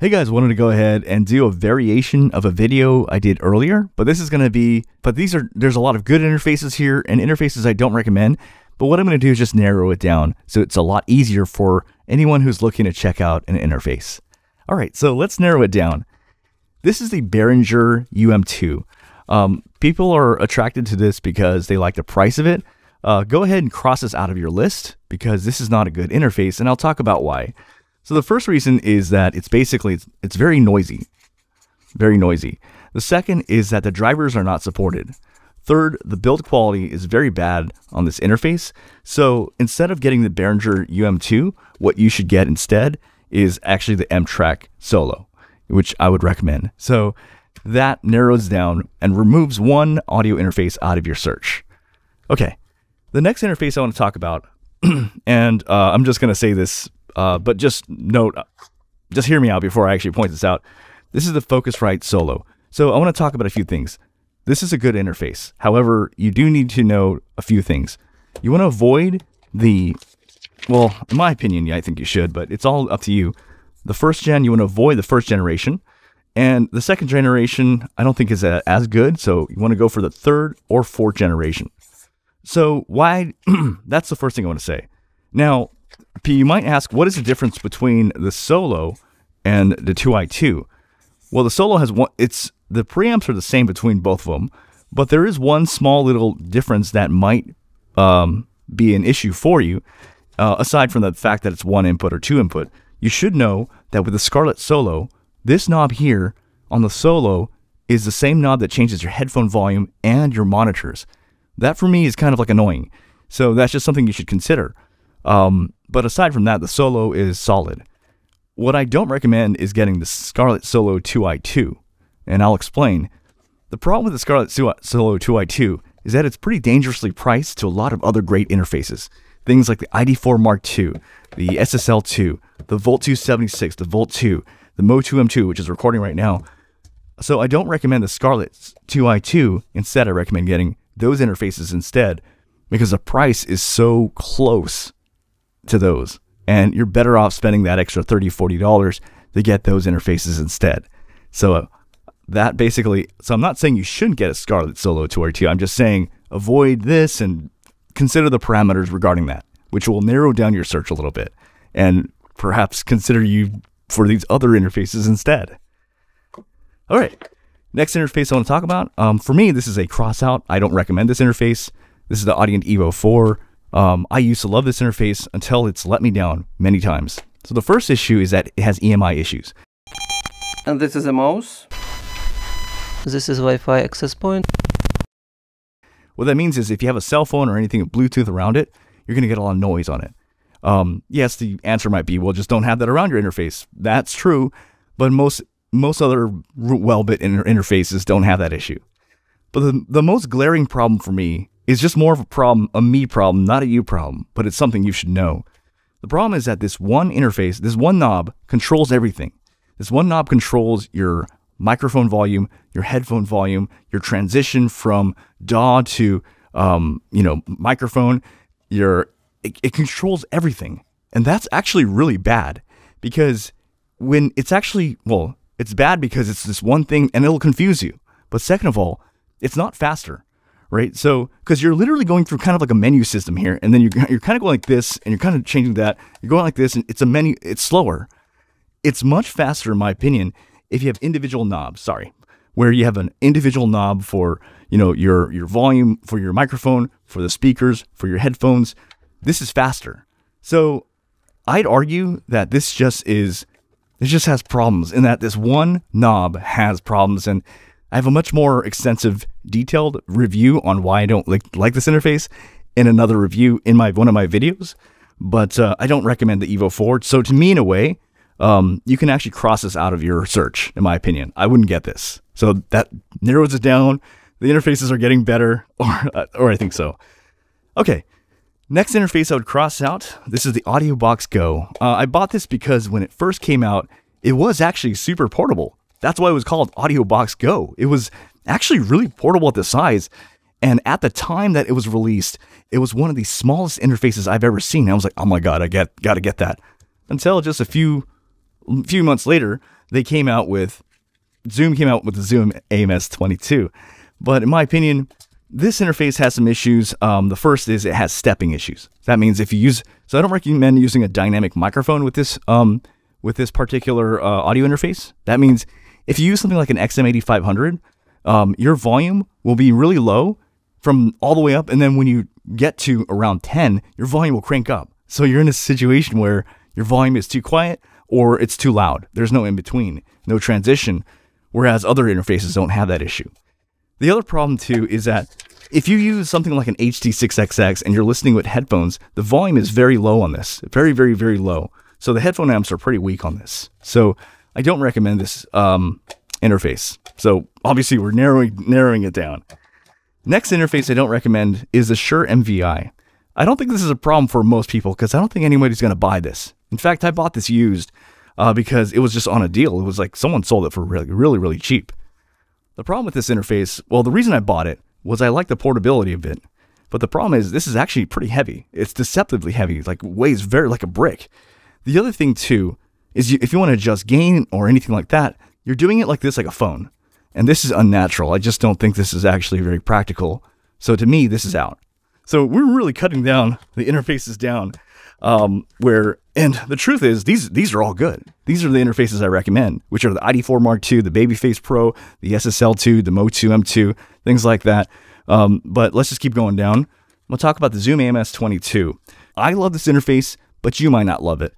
Hey guys, wanted to go ahead and do a variation of a video I did earlier, but this is going to be, there's a lot of good interfaces here and interfaces I don't recommend, but what I'm going to do is just narrow it down so it's a lot easier for anyone who's looking to check out an interface. All right, so let's narrow it down. This is the Behringer UM2. People are attracted to this because they like the price of it. Go ahead and cross this out of your list because this is not a good interface, and I'll talk about why. So the first reason is that it's very noisy, very noisy. The second is that the drivers are not supported. Third, the build quality is very bad on this interface. So instead of getting the Behringer UM2, what you should get instead is actually the M-Track Solo, which I would recommend. So that narrows down and removes one audio interface out of your search. Okay, the next interface I want to talk about, and I'm just going to say this, but just hear me out before I actually point this out. This is the Focusrite Solo. So I want to talk about a few things. This is a good interface. However, you do need to know a few things. You want to avoid well, in my opinion, yeah, I think you should, but it's all up to you. The first gen, you want to avoid the first generation. And the second generation, I don't think is as good. So you want to go for the third or fourth generation. So why? That's the first thing I want to say. Now, you might ask, what is the difference between the Solo and the 2i2? Well, the Solo has one, the preamps are the same between both of them, but there is one small little difference that might be an issue for you, aside from the fact that it's one input or two input. You should know that with the Scarlett Solo, this knob here on the Solo is the same knob that changes your headphone volume and your monitors. That for me is kind of like annoying. So that's just something you should consider. But aside from that, the Solo is solid. What I don't recommend is getting the Scarlett Solo 2i2, and I'll explain. The problem with the Scarlett Solo 2i2 is that it's pretty dangerously priced to a lot of other great interfaces. Things like the ID4 Mark II, the SSL2, the Volt 276, the Volt 2, the MOTU M2, which is recording right now. So I don't recommend the Scarlett 2i2. Instead, I recommend getting those interfaces instead because the price is so close to those, and you're better off spending that extra $30–40 to get those interfaces instead. So that basically, so I'm not saying you shouldn't get a Scarlett Solo 2i2. I'm just saying avoid this and consider the parameters regarding that, which will narrow down your search a little bit, and perhaps consider you for these other interfaces instead. All right, next interface I want to talk about. For me, this is a crossout. I don't recommend this interface. This is the Audient EVO 4. I used to love this interface until it's let me down many times. So the first issue is that it has EMI issues. And this is a mouse. This is Wi-Fi access point. What that means is if you have a cell phone or anything with Bluetooth around it, you're going to get a lot of noise on it. Yes, the answer might be, well, just don't have that around your interface. That's true, but most other well-bit interfaces don't have that issue. But the most glaring problem for me is just more of a me problem, not a you problem, but it's something you should know. The problem is that this one interface, this one knob controls everything. This one knob controls your microphone volume, your headphone volume, your transition from DAW to microphone. It controls everything, and that's actually really bad because when it's actually, well, it's bad because it's this one thing and it'll confuse you. But second of all, it's not faster. Right, so because you're literally going through kind of like a menu system here, and then you're kind of going like this, and you're kind of changing that. You're going like this, and it's a menu. It's slower. It's much faster, in my opinion, if you have individual knobs. Sorry, where you have an individual knob for your volume, for your microphone, for the speakers, for your headphones. This is faster. So I'd argue that this just has problems, in that this one knob has problems, and I have a much more extensive, detailed review on why I don't like this interface in another review in one of my videos, but I don't recommend the EVO 4. So to me, in a way, you can actually cross this out of your search, in my opinion. I wouldn't get this. So that narrows it down. The interfaces are getting better, or I think so. Okay, next interface I would cross out. This is the Audiobox Go. I bought this because when it first came out, it was actually super portable. That's why it was called Audiobox Go. It was actually really portable at the size. And at the time that it was released, it was one of the smallest interfaces I've ever seen. I was like, oh my God, gotta get that. Until just a few months later, Zoom came out with the Zoom AMS22. But in my opinion, this interface has some issues. The first is it has stepping issues. That means if you use, so I don't recommend using a dynamic microphone with this particular audio interface. That means if you use something like an XM8500, your volume will be really low from all the way up, and then when you get to around 10, your volume will crank up. So you're in a situation where your volume is too quiet or it's too loud. There's no in between, no transition, whereas other interfaces don't have that issue. The other problem too is that if you use something like an HD6XX and you're listening with headphones, the volume is very low on this, very, very, very low. So the headphone amps are pretty weak on this. So I don't recommend this interface. So obviously we're narrowing it down. Next interface I don't recommend is the Shure MVI. I don't think this is a problem for most people because I don't think anybody's going to buy this. In fact, I bought this used because it was just on a deal. It was like someone sold it for really, really, really cheap. The problem with this interface, well, the reason I bought it was I like the portability of it. But the problem is this is actually pretty heavy. It's deceptively heavy, like weighs very like a brick. The other thing too is if you want to adjust gain or anything like that, you're doing it like this, like a phone. And this is unnatural. I just don't think this is actually very practical. So to me, this is out. So we're really cutting down the interfaces down and the truth is these are all good. These are the interfaces I recommend, which are the ID4 Mark II, the Babyface Pro, the SSL2, the MOTU M2, things like that. But let's just keep going down. We'll talk about the Zoom AMS22. I love this interface, but you might not love it.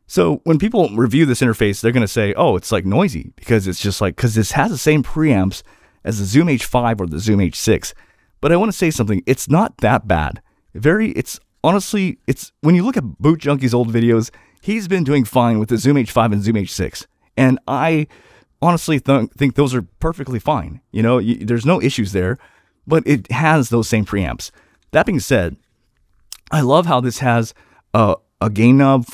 So when people review this interface, they're going to say, oh, it's like noisy because it's just like, because this has the same preamps as the Zoom H5 or the Zoom H6. But I want to say something. It's not that bad. Honestly, when you look at Boot Junkie's old videos, he's been doing fine with the Zoom H5 and Zoom H6. And I honestly think those are perfectly fine. You know, there's no issues there, but it has those same preamps. That being said, I love how this has a gain knob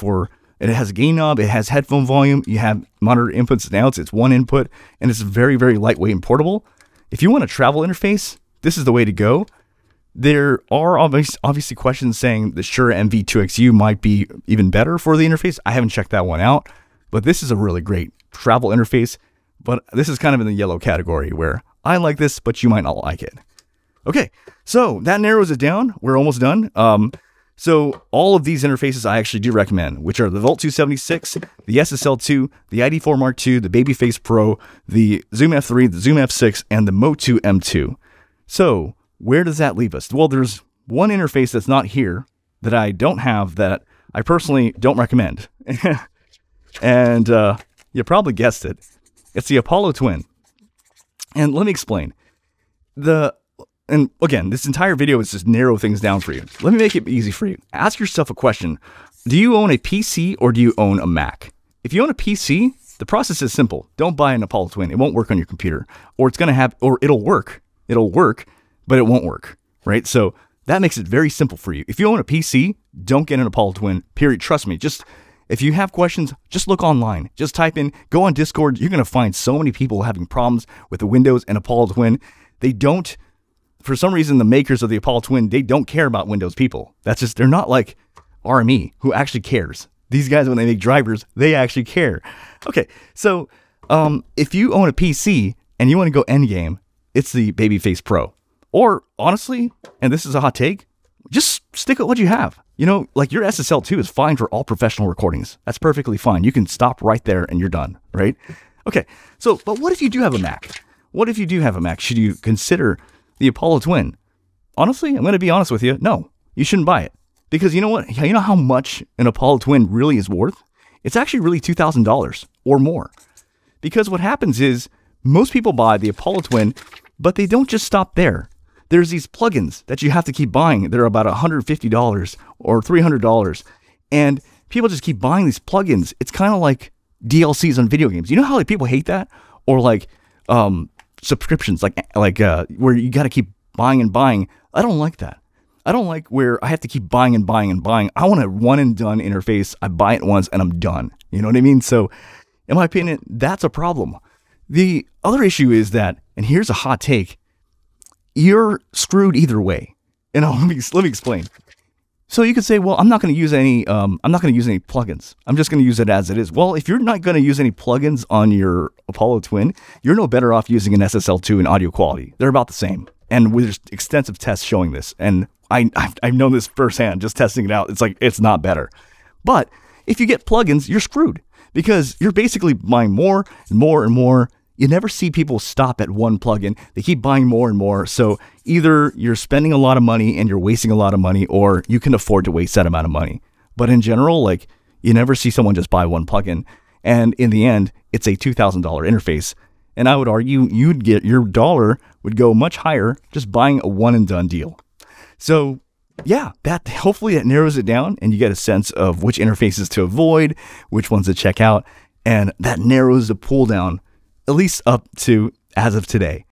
it has a gain knob, it has headphone volume, you have monitor inputs and outs, it's one input, and it's very, very lightweight and portable. If you want a travel interface, this is the way to go. There are obviously questions saying the Shure MV2XU might be even better for the interface. I haven't checked that one out, but this is a really great travel interface. But this is kind of in the yellow category where I like this, but you might not like it. Okay, so that narrows it down. We're almost done. So all of these interfaces I actually do recommend, which are the Volt 276, the SSL2, the ID4 Mark II, the Babyface Pro, the Zoom F3, the Zoom F6, and the MOTU M2. So where does that leave us? Well, there's one interface that's not here that I don't have that I personally don't recommend. And you probably guessed it. It's the Apollo Twin. And let me explain. And again, this entire video is just narrow things down for you. Let me make it easy for you. Ask yourself a question. Do you own a PC or do you own a Mac? If you own a PC, the process is simple. Don't buy an Apollo Twin. It won't work on your computer. Or it'll work. It'll work, but it won't work, right? So that makes it very simple for you. If you own a PC, don't get an Apollo Twin, period. Trust me. If you have questions, just look online. Just type in, go on Discord. You're going to find so many people having problems with the Windows and Apollo Twin. For some reason, the makers of the Apollo Twin, they don't care about Windows people. They're not like RME, who actually cares. These guys, when they make drivers, they actually care. Okay, so if you own a PC and you want to go endgame, it's the Babyface Pro. Or honestly, and this is a hot take, just stick with what you have. You know, like your SSL2 is fine for all professional recordings. That's perfectly fine. You can stop right there and you're done, right? Okay, but what if you do have a Mac? What if you do have a Mac? Should you consider the Apollo Twin? Honestly, I'm going to be honest with you. No, you shouldn't buy it. Because you know what? You know how much an Apollo Twin really is worth? It's actually really $2,000 or more. Because what happens is most people buy the Apollo Twin, but they don't just stop there. There's these plugins that you have to keep buying. They're about $150 or $300. And people just keep buying these plugins. It's kind of like DLCs on video games. You know how like people hate that? Or like subscriptions, like where you got to keep buying and buying. I don't like that. I don't like where I have to keep buying and buying and buying. I want a one and done interface. I buy it once and I'm done. You know what I mean? So in my opinion, that's a problem. The other issue is that, and here's a hot take, you're screwed either way. And let me explain. So you could say, well, I'm not going to use any plugins. I'm just going to use it as it is. Well, if you're not going to use any plugins on your Apollo Twin, you're no better off using an SSL2 in audio quality. They're about the same. And there's extensive tests showing this. And I've known this firsthand, just testing it out. It's like, it's not better. But if you get plugins, you're screwed because you're basically buying more and more and more. You never see people stop at one plugin. They keep buying more and more. So either you're spending a lot of money and you're wasting a lot of money, or you can afford to waste that amount of money. But in general, like, you never see someone just buy one plugin. And in the end, it's a $2,000 interface. And I would argue you'd get your dollar would go much higher just buying a one and done deal. So yeah, hopefully that narrows it down and you get a sense of which interfaces to avoid, which ones to check out. And that narrows the pool down, at least up to as of today.